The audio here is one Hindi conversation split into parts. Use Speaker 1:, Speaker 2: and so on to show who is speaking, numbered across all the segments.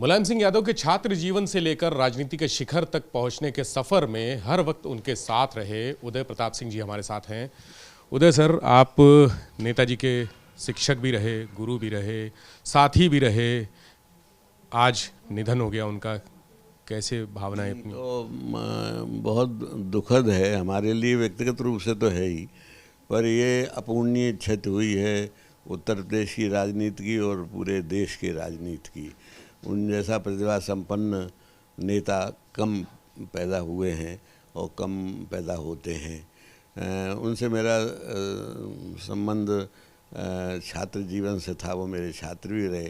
Speaker 1: मुलायम सिंह यादव के छात्र जीवन से लेकर राजनीति के शिखर तक पहुंचने के सफर में हर वक्त उनके साथ रहे उदय प्रताप सिंह जी हमारे साथ हैं। उदय सर, आप नेताजी के शिक्षक भी रहे, गुरु भी रहे, साथी भी रहे। आज निधन हो गया उनका, कैसे भावनाएं अपनी?
Speaker 2: तो बहुत दुखद है हमारे लिए, व्यक्तिगत रूप से तो है ही, पर ये अपूर्णीय क्षति हुई है उत्तर प्रदेश की राजनीति की और पूरे देश की राजनीति की। उन जैसा प्रतिभा संपन्न नेता कम पैदा हुए हैं और कम पैदा होते हैं। उनसे मेरा संबंध छात्र जीवन से था। वो मेरे छात्र भी रहे,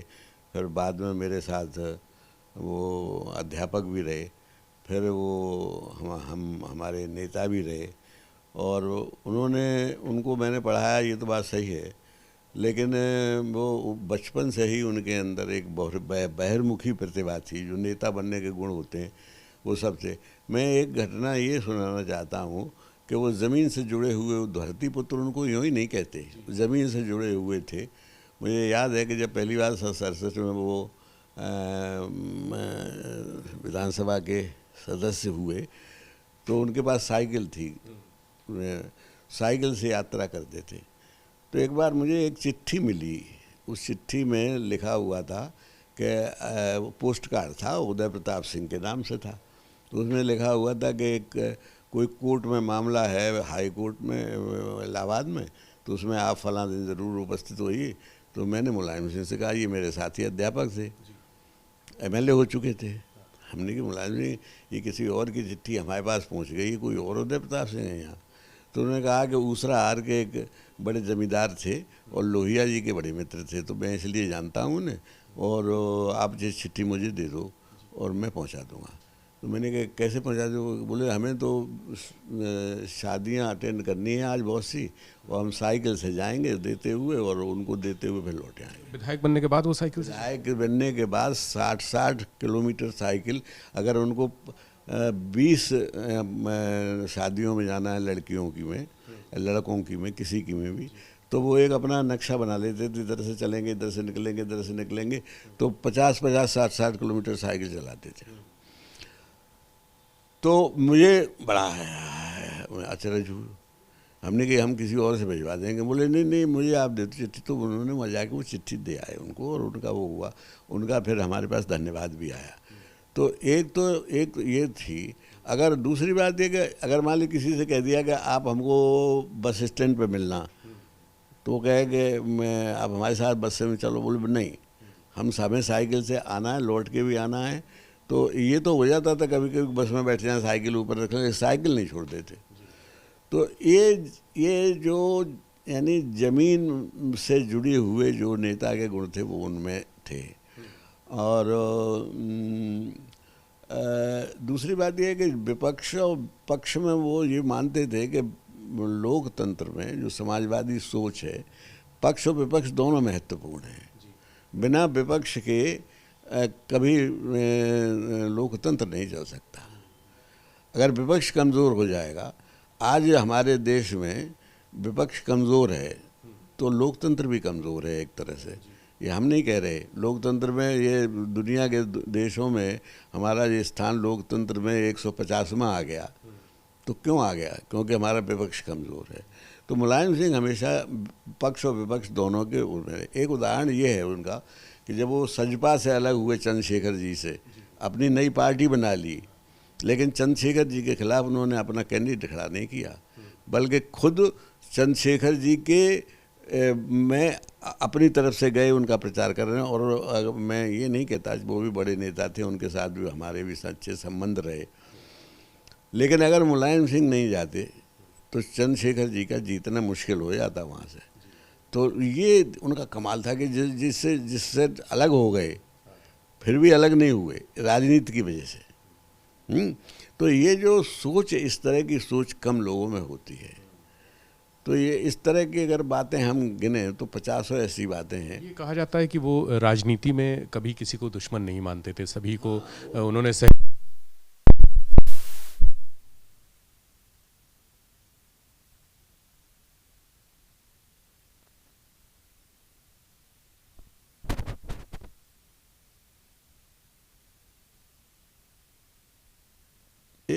Speaker 2: फिर बाद में मेरे साथ वो अध्यापक भी रहे, फिर वो हमारे नेता भी रहे और उनको मैंने पढ़ाया, ये तो बात सही है, लेकिन वो बचपन से ही उनके अंदर एक बहिर्मुखी प्रतिभा थी। जो नेता बनने के गुण होते हैं वो सबसे। मैं एक घटना ये सुनाना चाहता हूँ कि वो ज़मीन से जुड़े हुए, धरती पुत्र उनको यूँ ही नहीं कहते, ज़मीन से जुड़े हुए थे। मुझे याद है कि जब पहली बार 67 में वो विधानसभा के सदस्य हुए तो उनके पास साइकिल थी, साइकिल से यात्रा करते थे। तो एक बार मुझे एक चिट्ठी मिली, उस चिट्ठी में लिखा हुआ था कि पोस्ट कार्ड था, उदय प्रताप सिंह के नाम से था। तो उसमें लिखा हुआ था कि कोई कोर्ट में मामला है, हाई कोर्ट में इलाहाबाद में, तो उसमें आप फलां दिन ज़रूर उपस्थित होइए। तो मैंने मुलायम सिंह से कहा, ये मेरे साथी अध्यापक थे, MLA हो चुके थे। हमने कि मुलायम सिंह, ये किसी और की चिट्ठी हमारे पास पहुंच गई, कोई और उदय प्रताप सिंह है यहाँ। तो उन्होंने कहा कि ऊसरा हार के एक बड़े जमींदार थे और लोहिया जी के बड़े मित्र थे, तो मैं इसलिए जानता हूँ उन्हें, और आप ये चिट्ठी मुझे दे दो और मैं पहुँचा दूँगा। तो मैंने कहा कैसे पहुँचा दो? बोले हमें तो शादियाँ अटेंड करनी है आज बहुत सी, और हम साइकिल से जाएंगे देते हुए और उनको देते हुए फिर लौटे आएंगे।
Speaker 1: विधायक बनने के बाद वो साइकिल से?
Speaker 2: विधायक बनने के बाद 60 किलोमीटर साइकिल, अगर उनको 20 शादियों में जाना है, लड़कियों की में, लड़कों की में, किसी की में भी, तो वो एक अपना नक्शा बना लेते थे, इधर से चलेंगे, इधर से निकलेंगे, इधर से निकलेंगे। तो 50-50, 60-60 किलोमीटर साइकिल चलाते थे। तो मुझे बड़ा अचरज हुआ। हमने कहा हम किसी और से भिजवा देंगे। बोले नहीं नहीं, मुझे आप देते चिट्ठी। तो उन्होंने मजा के वो चिट्ठी दे आए उनको, और उनका वो हुआ, उनका फिर हमारे पास धन्यवाद भी आया। तो एक ये थी। अगर दूसरी बात ये कि अगर मान ली किसी से कह दिया कि आप हमको बस स्टैंड पे मिलना, तो वो कहे कि मैं आप हमारे साथ बस से में चलो। बोले नहीं, हमें साइकिल से आना है, लौट के भी आना है। तो ये तो हो जाता था कभी कभी बस में बैठ जाए, साइकिल ऊपर रख लें, साइकिल नहीं छोड़ते थे। तो ये जो यानी ज़मीन से जुड़े हुए जो नेता के गुण थे वो उनमें थे। और दूसरी बात यह है कि विपक्ष और पक्ष में वो ये मानते थे कि लोकतंत्र में जो समाजवादी सोच है, पक्ष और विपक्ष दोनों महत्वपूर्ण हैं। बिना विपक्ष के कभी लोकतंत्र नहीं चल सकता। अगर विपक्ष कमज़ोर हो जाएगा, आज हमारे देश में विपक्ष कमज़ोर है तो लोकतंत्र भी कमज़ोर है एक तरह से। ये हम नहीं कह रहे, लोकतंत्र में ये दुनिया के देशों में हमारा ये स्थान लोकतंत्र में 150वां आ गया। तो क्यों आ गया? क्योंकि हमारा विपक्ष कमज़ोर है। तो मुलायम सिंह हमेशा पक्ष और विपक्ष दोनों के उनमें। एक उदाहरण ये है उनका कि जब वो सजपा से अलग हुए चंद्रशेखर जी से, अपनी नई पार्टी बना ली, लेकिन चंद्रशेखर जी के खिलाफ उन्होंने अपना कैंडिडेट खड़ा नहीं किया, बल्कि खुद चंद्रशेखर जी के में अपनी तरफ से गए, उनका प्रचार कर रहे हैं। और मैं ये नहीं कहता, वो भी बड़े नेता थे, उनके साथ भी हमारे भी अच्छे संबंध रहे, लेकिन अगर मुलायम सिंह नहीं जाते तो चंद्रशेखर जी का जीतना मुश्किल हो जाता वहाँ से। तो ये उनका कमाल था कि जिससे अलग हो गए, फिर भी अलग नहीं हुए राजनीति की वजह से। तो ये जो सोच, इस तरह की सोच कम लोगों में होती है। तो ये इस तरह की अगर बातें हम गिने तो 50 ऐसी बातें हैं।
Speaker 1: ये कहा जाता है कि वो राजनीति में कभी किसी को दुश्मन नहीं मानते थे, सभी को उन्होंने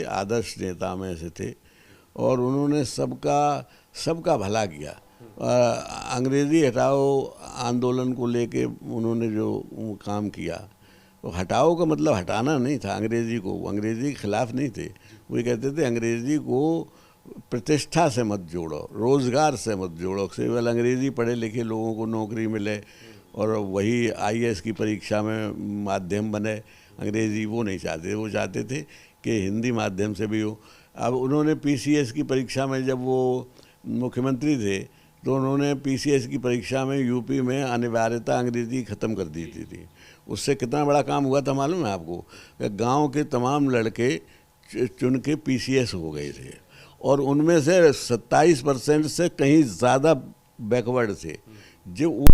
Speaker 2: आदर्श नेता में से थे और उन्होंने सबका भला किया। अंग्रेज़ी हटाओ आंदोलन को लेके उन्होंने जो काम किया, तो हटाओ का मतलब हटाना नहीं था अंग्रेज़ी को, अंग्रेज़ी के ख़िलाफ़ नहीं थे। वो ये कहते थे अंग्रेज़ी को प्रतिष्ठा से मत जोड़ो, रोज़गार से मत जोड़ो। केवल अंग्रेज़ी पढ़े लिखे लोगों को नौकरी मिले और वही आईएएस की परीक्षा में माध्यम बने, अंग्रेज़ी वो नहीं चाहते। वो चाहते थे कि हिंदी माध्यम से भी हो। अब उन्होंने पीसीएस की परीक्षा में, जब वो मुख्यमंत्री थे, तो उन्होंने पीसीएस की परीक्षा में यूपी में अनिवार्यता अंग्रेज़ी ख़त्म कर दी थी। उससे कितना बड़ा काम हुआ था मालूम है आपको? गांव के तमाम लड़के चुन के पीसीएस हो गए थे और उनमें से 27% से कहीं ज़्यादा बैकवर्ड थे जो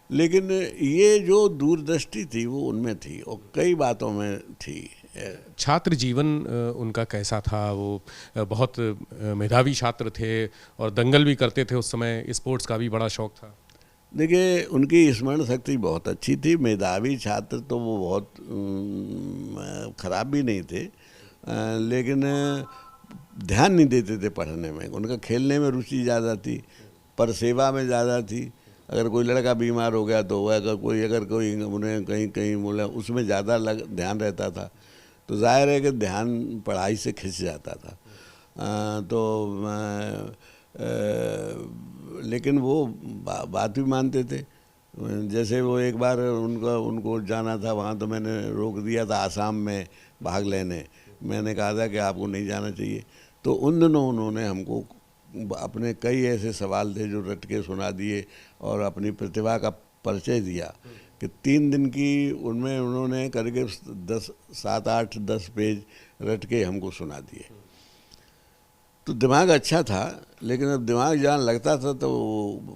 Speaker 2: लेकिन ये जो दूरदृष्टि थी वो उनमें थी और कई बातों में थी।
Speaker 1: छात्र जीवन उनका कैसा था? वो बहुत मेधावी छात्र थे और दंगल भी करते थे उस समय, स्पोर्ट्स का भी बड़ा शौक था।
Speaker 2: देखिए, उनकी स्मरण शक्ति बहुत अच्छी थी। मेधावी छात्र तो वो बहुत ख़राब भी नहीं थे, लेकिन ध्यान नहीं देते थे पढ़ने में। उनका खेलने में रुचि ज़्यादा थी, पर सेवा में ज़्यादा थी। अगर कोई लड़का बीमार हो गया तो अगर कोई उन्हें कहीं कहीं बोला, उसमें ज़्यादा ध्यान रहता था। तो जाहिर है कि ध्यान पढ़ाई से खिंच जाता था। लेकिन वो बात भी मानते थे। जैसे वो एक बार उनको जाना था वहाँ, तो मैंने रोक दिया था आसाम में भाग लेने। मैंने कहा था कि आपको नहीं जाना चाहिए। तो उन दिनों उन्होंने हमको अपने कई ऐसे सवाल थे जो रट के सुना दिए और अपनी प्रतिभा का परिचय दिया कि 3 दिन की उनमें उन्होंने करके 7, 8, 10 पेज रट के हमको सुना दिए। तो दिमाग अच्छा था, लेकिन अब दिमाग जहाँ लगता था तो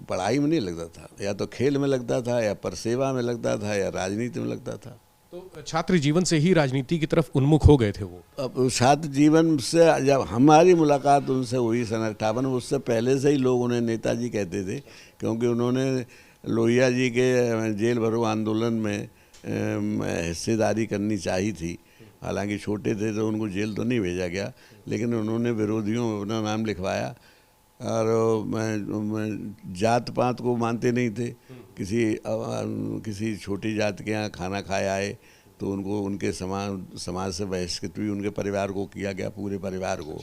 Speaker 2: पढ़ाई में नहीं लगता था, या तो खेल में लगता था, या परसेवा में लगता था, या राजनीति में लगता था।
Speaker 1: तो छात्र जीवन से ही राजनीति की तरफ उन्मुख हो गए थे वो?
Speaker 2: अब छात्र जीवन से जब हमारी मुलाकात उनसे हुई सन 58, उससे पहले से ही लोग उन्हें नेताजी कहते थे, क्योंकि उन्होंने लोहिया जी के जेल भरो आंदोलन में हिस्सेदारी करनी चाहिए थी। हालांकि छोटे थे तो उनको जेल तो नहीं भेजा गया, लेकिन उन्होंने विरोधियों में अपना नाम लिखवाया। और जात पात को मानते नहीं थे। किसी छोटी जात के यहाँ खाना खाए आए तो उनको उनके समाज से बहिष्कृत भी उनके परिवार को किया गया, पूरे परिवार को।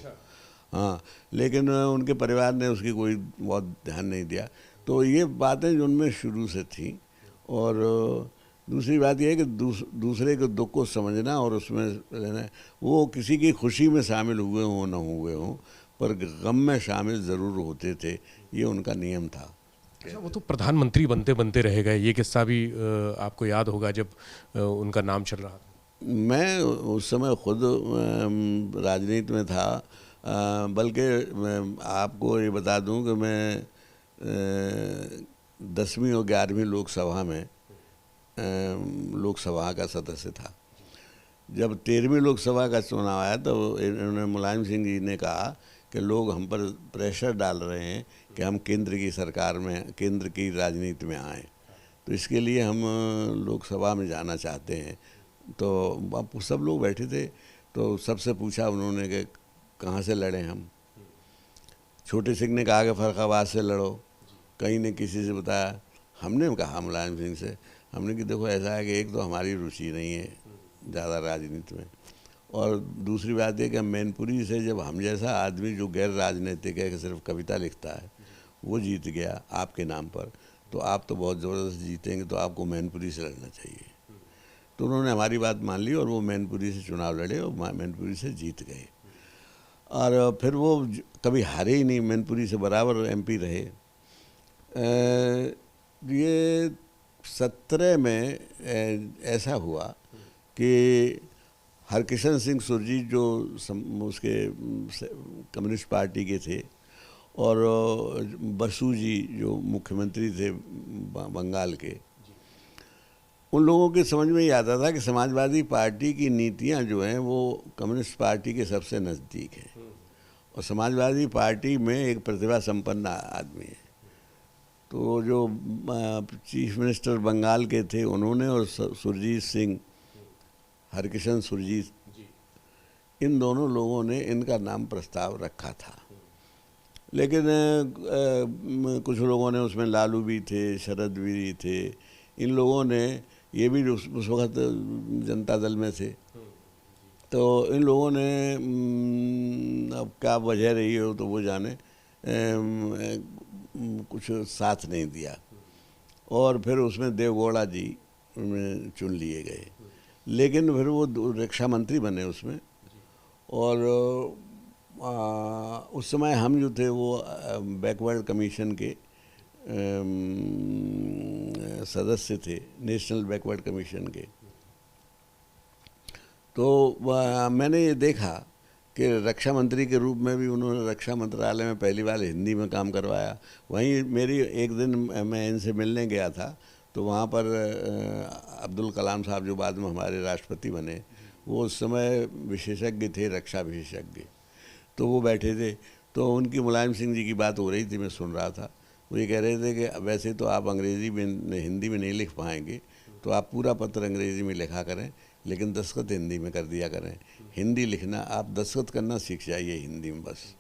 Speaker 2: हाँ, लेकिन उनके परिवार ने उसकी कोई बहुत ध्यान नहीं दिया। तो ये बातें जो उनमें शुरू से थी। और दूसरी बात यह है कि दूसरे के दुख को समझना और उसमें रहना। वो किसी की खुशी में शामिल हुए हों न हुए हों, पर गम में शामिल ज़रूर होते थे, ये उनका नियम था।
Speaker 1: अच्छा, वो तो प्रधानमंत्री बनते बनते रह गए। ये किस्सा भी आपको याद होगा जब उनका नाम चल रहा था।
Speaker 2: मैं उस समय खुद राजनीति में था, बल्कि आपको ये बता दूं कि मैं 10वीं और 11वीं लोकसभा में लोकसभा का सदस्य था। जब 13वीं लोकसभा का चुनाव आया तो इन्होंने मुलायम सिंह जी ने कहा कि लोग हम पर प्रेशर डाल रहे हैं कि हम केंद्र की सरकार में, केंद्र की राजनीति में आएँ, तो इसके लिए हम लोकसभा में जाना चाहते हैं। तो अब सब लोग बैठे थे, तो सबसे पूछा उन्होंने कि कहाँ से लड़ें हम। छोटे सिंह ने कहा कि फर्रुखाबाद से लड़ो, कहीं ने किसी से बताया। हमने कहा मुलायम सिंह से, हमने कि देखो ऐसा है कि एक तो हमारी रुचि नहीं है ज़्यादा राजनीति में, और दूसरी बात है कि मैनपुरी से जब हम जैसा आदमी जो गैर राजनीतिक है कि सिर्फ कविता लिखता है वो जीत गया आपके नाम पर, तो आप तो बहुत ज़बरदस्त जीतेंगे, तो आपको मैनपुरी से लड़ना चाहिए। तो उन्होंने हमारी बात मान ली और वो मैनपुरी से चुनाव लड़े और मैनपुरी से जीत गए। और फिर वो कभी हारे ही नहीं, मैनपुरी से बराबर एमपी रहे। ये 17 में ऐसा हुआ कि हरकिशन सिंह सुरजीत जो उसके कम्युनिस्ट पार्टी के थे, और बसु जी जो मुख्यमंत्री थे बंगाल के, उन लोगों के समझ में ये आता था कि समाजवादी पार्टी की नीतियां जो हैं वो कम्युनिस्ट पार्टी के सबसे नज़दीक हैं, और समाजवादी पार्टी में एक प्रतिभा संपन्न आदमी है। तो जो चीफ मिनिस्टर बंगाल के थे उन्होंने, और सुरजीत सिंह, हरकिशन सुरजीत, इन दोनों लोगों ने इनका नाम प्रस्ताव रखा था। लेकिन कुछ लोगों ने, उसमें लालू भी थे, शरद भी थे, इन लोगों ने, ये भी उस वक्त जनता दल में थे, तो इन लोगों ने अब क्या वजह रही हो तो वो जाने, कुछ साथ नहीं दिया, और फिर उसमें देवगौड़ा जी चुन लिए गए। लेकिन फिर वो रक्षा मंत्री बने उसमें, और उस समय हम जो थे वो बैकवर्ड कमीशन के सदस्य थे, नेशनल बैकवर्ड कमीशन के। तो मैंने ये देखा कि रक्षा मंत्री के रूप में भी उन्होंने रक्षा मंत्रालय में पहली बार हिंदी में काम करवाया। वहीं मेरी एक दिन मैं इनसे मिलने गया था, तो वहाँ पर अब्दुल कलाम साहब जो बाद में हमारे राष्ट्रपति बने, वो उस समय विशेषज्ञ थे, रक्षा विशेषज्ञ, तो वो बैठे थे। तो उनकी मुलायम सिंह जी की बात हो रही थी, मैं सुन रहा था। वो ये कह रहे थे कि वैसे तो आप अंग्रेज़ी में, हिंदी में नहीं लिख पाएंगे, तो आप पूरा पत्र अंग्रेज़ी में लिखा करें, लेकिन दस्तखत हिंदी में कर दिया करें। हिंदी लिखना, आप दस्तखत करना सीख जाइए हिंदी में बस।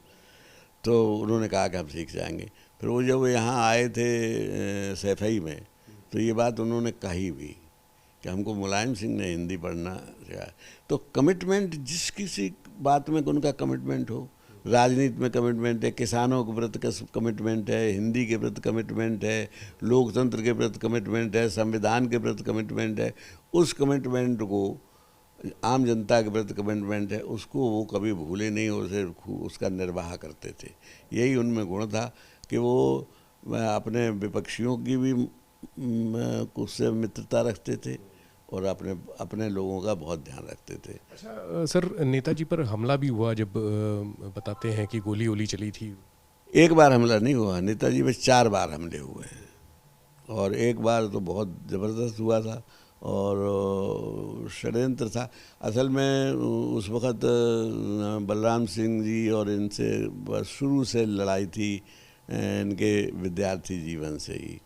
Speaker 2: तो उन्होंने कहा कि हम सीख जाएंगे। फिर वो जब यहाँ आए थे सैफई में, तो ये बात उन्होंने कही भी कि हमको मुलायम सिंह ने हिंदी पढ़ना सिखाया। तो कमिटमेंट, जिस किसी बात में उनका कमिटमेंट हो, राजनीति में कमिटमेंट है, किसानों के प्रति कमिटमेंट है, हिंदी के प्रति कमिटमेंट है, लोकतंत्र के प्रति कमिटमेंट है, संविधान के प्रति कमिटमेंट है, उस कमिटमेंट को, आम जनता के प्रति कमिटमेंट है, उसको वो कभी भूले नहीं और उसे उसका निर्वाह करते थे। यही उनमें गुण था कि वो अपने विपक्षियों की भी उससे मित्रता रखते थे और अपने लोगों का बहुत ध्यान रखते थे।
Speaker 1: अच्छा सर, नेताजी पर हमला भी हुआ, जब बताते हैं कि गोली वोली चली थी।
Speaker 2: एक बार हमला नहीं हुआ, नेताजी पे 4 बार हमले हुए हैं, और एक बार तो बहुत ज़बरदस्त हुआ था और षड्यंत्र था। असल में उस वक़्त बलराम सिंह जी और इनसे शुरू से लड़ाई थी, इनके विद्यार्थी जीवन से ही।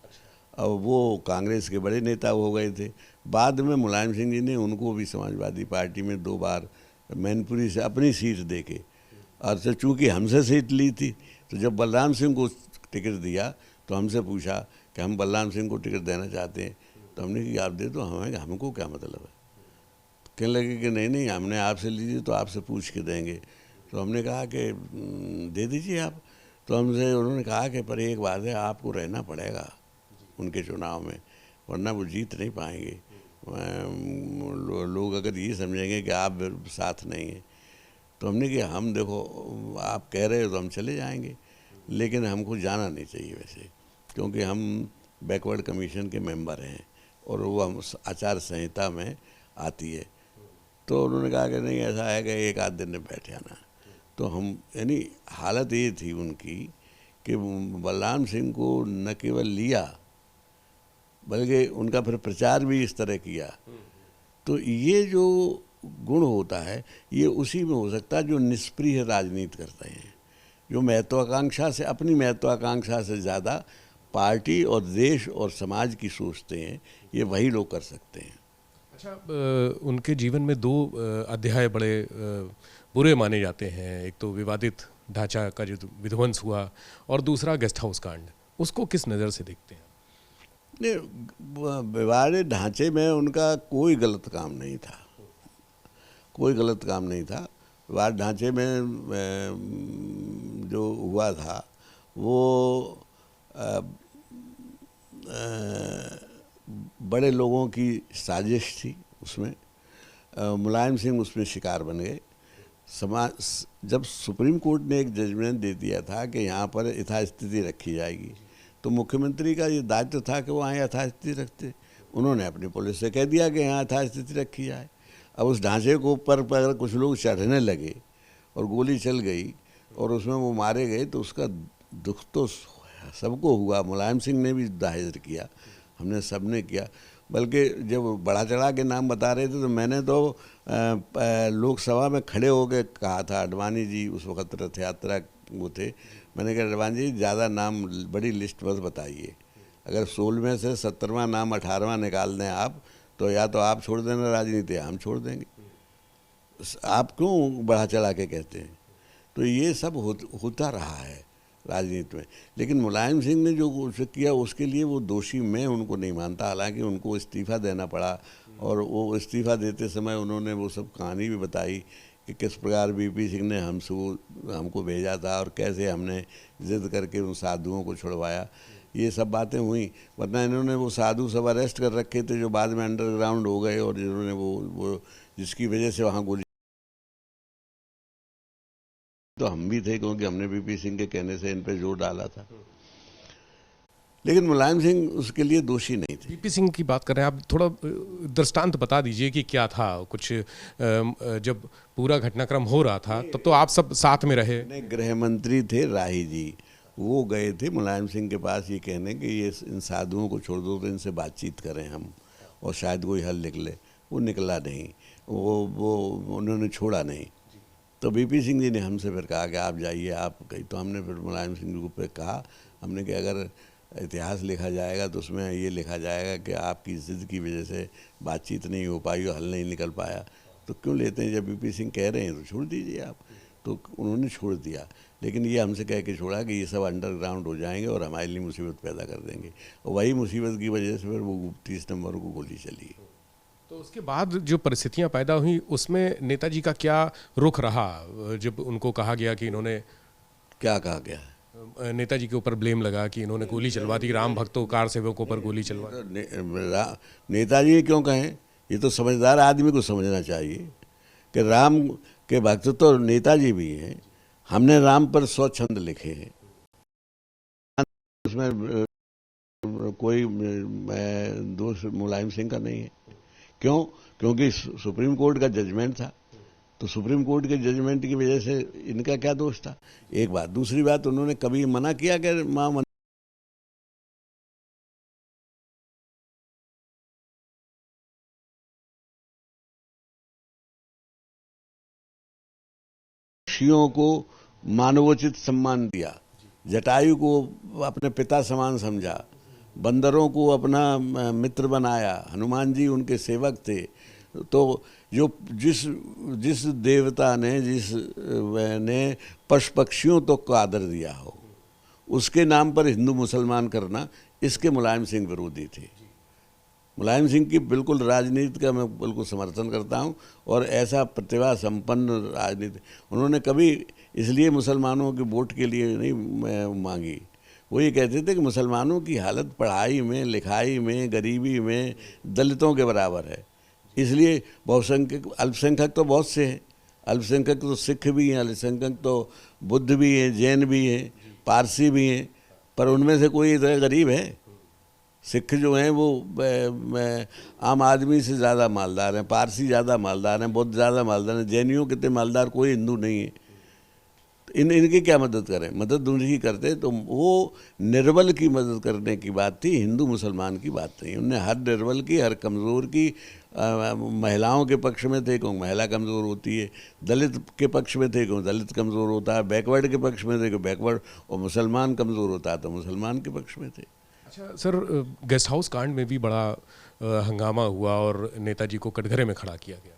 Speaker 2: अब वो कांग्रेस के बड़े नेता हो गए थे। बाद में मुलायम सिंह जी ने उनको भी समाजवादी पार्टी में 2 बार मैनपुरी से अपनी सीट देके, और से चूँकि हमसे सीट ली थी, तो जब बलराम सिंह को टिकट दिया तो हमसे पूछा कि हम बलराम सिंह को टिकट देना चाहते हैं, तो हमने कहा आप दे दो, हमको क्या मतलब है। कहने लगे कि नहीं नहीं, हमने आपसे लीजिए तो आपसे पूछ के देंगे। तो हमने कहा कि दे दीजिए आप। तो हमसे उन्होंने कहा कि पर एक बात है, आपको रहना पड़ेगा उनके चुनाव में, वरना वो जीत नहीं पाएंगे। लोग अगर ये समझेंगे कि आप साथ नहीं हैं। तो हमने कहा हम देखो, आप कह रहे हो तो हम चले जाएंगे, लेकिन हमको जाना नहीं चाहिए वैसे, क्योंकि हम बैकवर्ड कमीशन के मेंबर हैं और वो हम आचार संहिता में आती है। तो उन्होंने कहा कि नहीं, ऐसा है कि एक आध दिन में बैठ जाना। तो हम, यानी हालत ये थी उनकी कि बलराम सिंह को न केवल लिया, बल्कि उनका फिर प्रचार भी इस तरह किया। तो ये जो गुण होता है, ये उसी में हो सकता है जो निष्प्रिय राजनीति करते हैं, जो महत्वाकांक्षा से, अपनी महत्वाकांक्षा से ज़्यादा पार्टी और देश और समाज की सोचते हैं, ये वही लोग कर सकते हैं।
Speaker 1: अच्छा, उनके जीवन में 2 अध्याय बड़े बुरे माने जाते हैं। एक तो विवादित ढांचा का जो विध्वंस हुआ, और दूसरा गेस्ट हाउस कांड। उसको किस नज़र से देखते हैं?
Speaker 2: विवादित ढांचे में उनका कोई गलत काम नहीं था, कोई गलत काम नहीं था। विवादित ढांचे में जो हुआ था वो बड़े लोगों की साजिश थी। उसमें मुलायम सिंह उसमें शिकार बन गए। जब सुप्रीम कोर्ट ने एक जजमेंट दे दिया था कि यहाँ पर यथास्थिति रखी जाएगी, तो मुख्यमंत्री का ये दायित्व था कि वो यहाँ यथास्थिति रखते। उन्होंने अपनी पुलिस से कह दिया कि यहाँ यथास्थिति रखी जाए। अब उस ढांचे को पर कुछ लोग चढ़ने लगे और गोली चल गई और उसमें वो मारे गए, तो उसका दुख तो सबको हुआ। मुलायम सिंह ने भी जाहिर किया, हमने सब ने किया। बल्कि जब बढ़ा चढ़ा के नाम बता रहे थे, तो मैंने तो लोकसभा में खड़े होकर कहा था, अडवाणी जी उस वक्त रथ यात्रा वो थे, मैंने कहा अडवाणी जी ज़्यादा नाम, बड़ी लिस्ट बस बताइए, अगर 16वें से 17वां नाम 18वां निकाल दें आप, तो या तो आप छोड़ देना राजनीति, हम छोड़ देंगे। आप क्यों बढ़ा चढ़ा के कहते हैं? तो ये सब होता रहा है राजनीति में। लेकिन मुलायम सिंह ने जो उसे किया उसके लिए वो दोषी मैं उनको नहीं मानता। हालांकि उनको इस्तीफ़ा देना पड़ा, और वो इस्तीफ़ा देते समय उन्होंने वो सब कहानी भी बताई कि किस प्रकार वीपी सिंह ने हमको भेजा था और कैसे हमने जिद करके उन साधुओं को छुड़वाया। ये सब बातें हुई, वरना इन्होंने वो साधु सब अरेस्ट कर रखे थे जो बाद में अंडरग्राउंड हो गए, और जिन्होंने वो जिसकी वजह से वहाँ गोली, तो हम भी थे क्योंकि हमने वीपी सिंह के कहने से इन पे जोर डाला था। लेकिन मुलायम सिंह उसके लिए दोषी नहीं थे।
Speaker 1: वीपी सिंह की बात कर रहे हैं आप, थोड़ा दृष्टांत बता दीजिए कि क्या था कुछ। जब पूरा घटनाक्रम हो रहा था तब तो आप सब साथ में रहे।
Speaker 2: गृह मंत्री थे राही जी, वो गए थे मुलायम सिंह के पास ये कहने कि ये इन साधुओं को छोड़ दो तो इनसे बातचीत करें हम, और शायद कोई हल निकले। वो निकला नहीं, वो उन्होंने छोड़ा नहीं। तो वीपी सिंह जी ने हमसे फिर कहा कि आप जाइए, आप कहीं। तो हमने फिर मुलायम सिंह को कहा, हमने कि अगर इतिहास लिखा जाएगा तो उसमें ये लिखा जाएगा कि आपकी ज़िद की वजह से बातचीत नहीं हो पाई और हल नहीं निकल पाया, तो क्यों लेते हैं? जब वीपी सिंह कह रहे हैं तो छोड़ दीजिए आप। तो उन्होंने छोड़ दिया, लेकिन ये हमसे कह के छोड़ा कि ये सब अंडरग्राउंड हो जाएंगे और हमारे लिए मुसीबत पैदा कर देंगे। और वही मुसीबत की वजह से फिर वो 30 नवंबर को गोली चली।
Speaker 1: तो उसके बाद जो परिस्थितियां पैदा हुई उसमें नेताजी का क्या रुख रहा? जब उनको कहा गया कि इन्होंने,
Speaker 2: क्या कहा गया?
Speaker 1: नेताजी के ऊपर ब्लेम लगा कि इन्होंने गोली चलवा दी, राम भक्तों कार सेवकों पर गोली चलवा दी।
Speaker 2: नेताजी क्यों कहें? ये तो समझदार आदमी को समझना चाहिए कि राम के भक्त तो नेताजी भी हैं। हमने राम पर 100 छंद लिखे हैं, उसमें कोई दोष मुलायम सिंह का नहीं है। क्यों? क्योंकि सुप्रीम कोर्ट का जजमेंट था, तो सुप्रीम कोर्ट के जजमेंट की वजह से इनका क्या दोष था? एक बात। दूसरी बात, उन्होंने कभी मना किया कि मां पक्षियों को मानवोचित सम्मान दिया, जटायु को अपने पिता समान समझा, बंदरों को अपना मित्र बनाया, हनुमान जी उनके सेवक थे। तो जो जिस देवता ने पशु पक्षियों तक को आदर दिया हो, उसके नाम पर हिंदू मुसलमान करना, इसके मुलायम सिंह विरोधी थे। मुलायम सिंह की बिल्कुल राजनीति का मैं बिल्कुल समर्थन करता हूं, और ऐसा प्रतिभा संपन्न राजनीति उन्होंने कभी इसलिए मुसलमानों के वोट के लिए नहीं मांगी। वो ये कहते थे कि मुसलमानों की हालत पढ़ाई में, लिखाई में, गरीबी में दलितों के बराबर है, इसलिए बहुसंख्यक, अल्पसंख्यक तो बहुत से हैं, अल्पसंख्यक तो सिख भी हैं, अल्पसंख्यक तो बुद्ध भी हैं, जैन भी हैं, पारसी भी हैं, पर उनमें से कोई इतना गरीब है? सिख जो हैं वो आम आदमी से ज़्यादा मालदार हैं, पारसी ज़्यादा मालदार हैं, बुद्ध ज़्यादा मालदार हैं, जैनियों कितने मालदार कोई हिंदू नहीं है। तो इनकी क्या मदद करें? मदद उनकी करते तो वो निर्बल की मदद करने की बात थी, हिंदू मुसलमान की बात नहीं। उनने हर निर्बल की, हर कमज़ोर की, महिलाओं के पक्ष में थे क्योंकि महिला कमज़ोर होती है, दलित के पक्ष में थे क्योंकि दलित कमज़ोर होता है, बैकवर्ड के पक्ष में थे क्योंकि बैकवर्ड, और मुसलमान कमज़ोर होता है तो मुसलमान के पक्ष में थे।
Speaker 1: अच्छा सर, गेस्ट हाउस कांड में भी बड़ा हंगामा हुआ और नेताजी को कटघरे में खड़ा किया गया।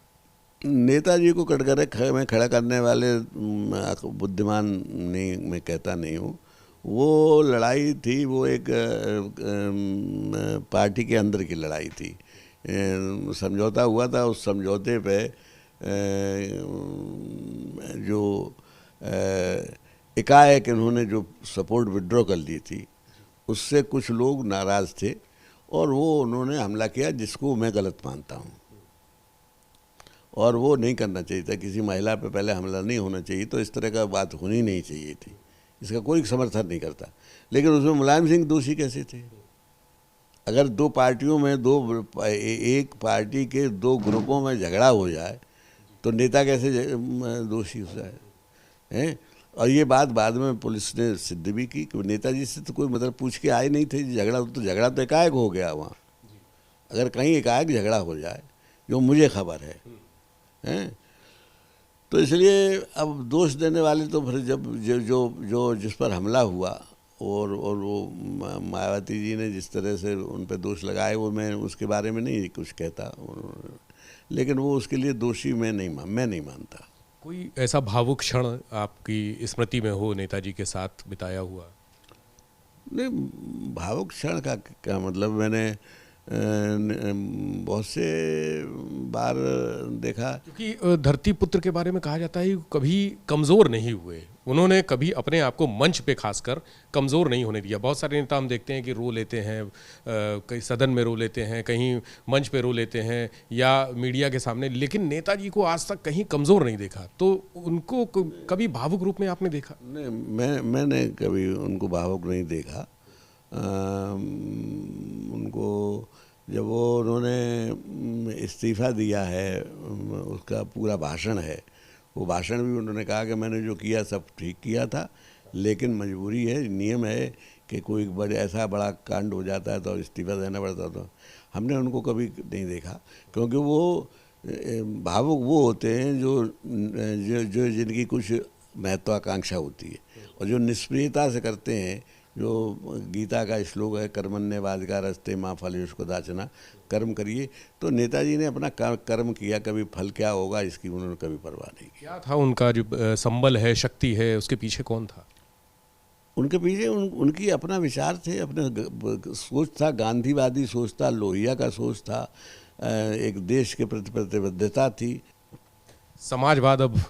Speaker 2: नेताजी को कटघरे में खड़ा करने वाले बुद्धिमान नहीं, मैं कहता नहीं हूँ। वो लड़ाई थी, वो एक पार्टी के अंदर की लड़ाई थी। समझौता हुआ था, उस समझौते पे जो एकाएक इन्होंने जो सपोर्ट विड्रॉ कर ली थी, उससे कुछ लोग नाराज़ थे और वो उन्होंने हमला किया, जिसको मैं गलत मानता हूँ, और वो नहीं करना चाहिए था। किसी महिला पे पहले हमला नहीं होना चाहिए, तो इस तरह का बात होनी नहीं चाहिए थी। इसका कोई समर्थन नहीं करता, लेकिन उसमें मुलायम सिंह दोषी कैसे थे? अगर दो पार्टियों में एक पार्टी के दो ग्रुपों में झगड़ा हो जाए तो नेता कैसे दोषी हो जाए हैं? और ये बात बाद में पुलिस ने सिद्ध भी की कि नेताजी से तो कोई मतलब पूछ के आए नहीं थे। झगड़ा तो एकाएक हो गया वहाँ। अगर कहीं एकाएक झगड़ा हो जाए, जो मुझे खबर है, हैं, तो इसलिए अब दोष देने वाले तो फिर जब जो जिस पर हमला हुआ और वो मायावती जी ने जिस तरह से उन पर दोष लगाए, वो मैं उसके बारे में नहीं कुछ कहता, लेकिन वो उसके लिए दोषी मैं नहीं मानता।
Speaker 1: कोई ऐसा भावुक क्षण आपकी स्मृति में हो नेताजी के साथ बिताया हुआ?
Speaker 2: नहीं, भावुक क्षण का क्या मतलब, मैंने बहुत से बार देखा।
Speaker 1: क्योंकि धरती पुत्र के बारे में कहा जाता है कि कभी कमज़ोर नहीं हुए, उन्होंने कभी अपने आप को मंच पे खासकर कमज़ोर नहीं होने दिया। बहुत सारे नेता हम देखते हैं कि रो लेते हैं, कहीं सदन में रो लेते हैं, कहीं मंच पे रो लेते हैं या मीडिया के सामने, लेकिन नेताजी को आज तक कहीं कमज़ोर नहीं देखा। तो उनको कभी भावुक रूप में आपने देखा?
Speaker 2: नहीं, मैंने कभी उनको भावुक नहीं देखा। उनको जब उन्होंने इस्तीफ़ा दिया है, उसका पूरा भाषण है, वो भाषण भी उन्होंने कहा कि मैंने जो किया सब ठीक किया था, लेकिन मजबूरी है, नियम है कि कोई ऐसा बड़ा कांड हो जाता है तो इस्तीफ़ा देना पड़ता। तो हमने उनको कभी नहीं देखा, क्योंकि वो भावुक वो होते हैं जो जिनकी कुछ महत्वाकांक्षा होती है और जो निष्क्रियता से करते हैं। जो गीता का श्लोक है, कर्मण्येवाधिकार रस्ते माँ फल कदाचन, कर्म करिए। तो नेताजी ने अपना कर्म किया, कभी फल क्या होगा इसकी उन्होंने कभी परवाह नहीं की।
Speaker 1: क्या था उनका जो संबल है, शक्ति है, उसके पीछे कौन था?
Speaker 2: उनके पीछे उनकी अपना विचार थे, अपने सोच था, गांधीवादी सोच था, लोहिया का सोच था, एक देश के प्रति प्रतिबद्धता थी।
Speaker 1: समाजवाद अब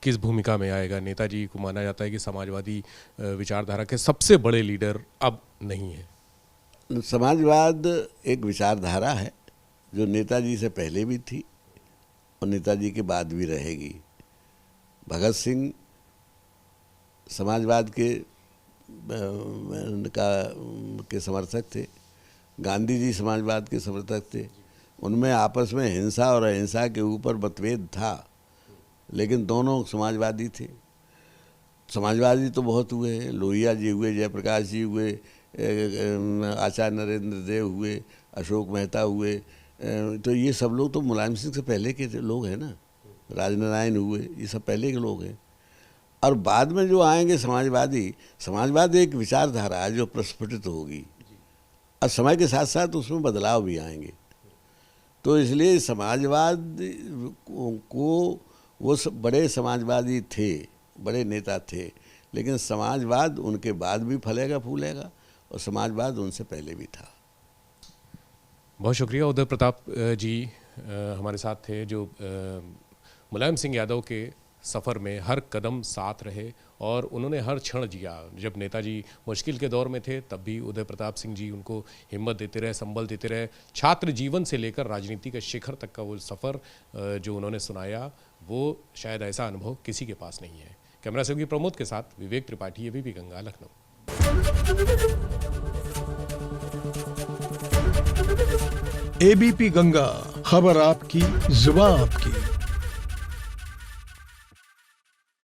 Speaker 1: किस भूमिका में आएगा? नेताजी को माना जाता है कि समाजवादी विचारधारा के सबसे बड़े लीडर अब नहीं है।
Speaker 2: समाजवाद एक विचारधारा है जो नेताजी से पहले भी थी और नेताजी के बाद भी रहेगी। भगत सिंह समाजवाद के समर्थक थे, गांधी जी समाजवाद के समर्थक थे। उनमें आपस में हिंसा और अहिंसा के ऊपर मतभेद था, लेकिन दोनों समाजवादी थे। समाजवादी तो बहुत हुए हैं, लोहिया जी हुए, जयप्रकाश जी हुए, आचार्य नरेंद्र देव हुए, अशोक मेहता हुए। तो ये सब लोग तो मुलायम सिंह से पहले के लोग हैं ना, राजनारायण हुए, ये सब पहले के लोग हैं। और बाद में जो आएंगे समाजवाद एक विचारधारा है जो प्रस्फुटित होगी और समय के साथ साथ उसमें बदलाव भी आएंगे। तो इसलिए समाजवाद को वो सब बड़े समाजवादी थे, बड़े नेता थे, लेकिन समाजवाद उनके बाद भी फलेगा फूलेगा और समाजवाद उनसे पहले भी था।
Speaker 1: बहुत शुक्रिया। उदय प्रताप जी हमारे साथ थे, जो मुलायम सिंह यादव के सफ़र में हर कदम साथ रहे और उन्होंने हर क्षण जिया। जब नेताजी मुश्किल के दौर में थे तब भी उदय प्रताप सिंह जी उनको हिम्मत देते रहे, संबल देते रहे। छात्र जीवन से लेकर राजनीति के शिखर तक का वो सफ़र जो उन्होंने सुनाया, वो शायद ऐसा अनुभव किसी के पास नहीं है। कैमरा सहयोगी प्रमोद के साथ विवेक त्रिपाठी, एबीपी गंगा, लखनऊ।
Speaker 3: एबीपी गंगा, खबर आपकी, जुबान आपकी।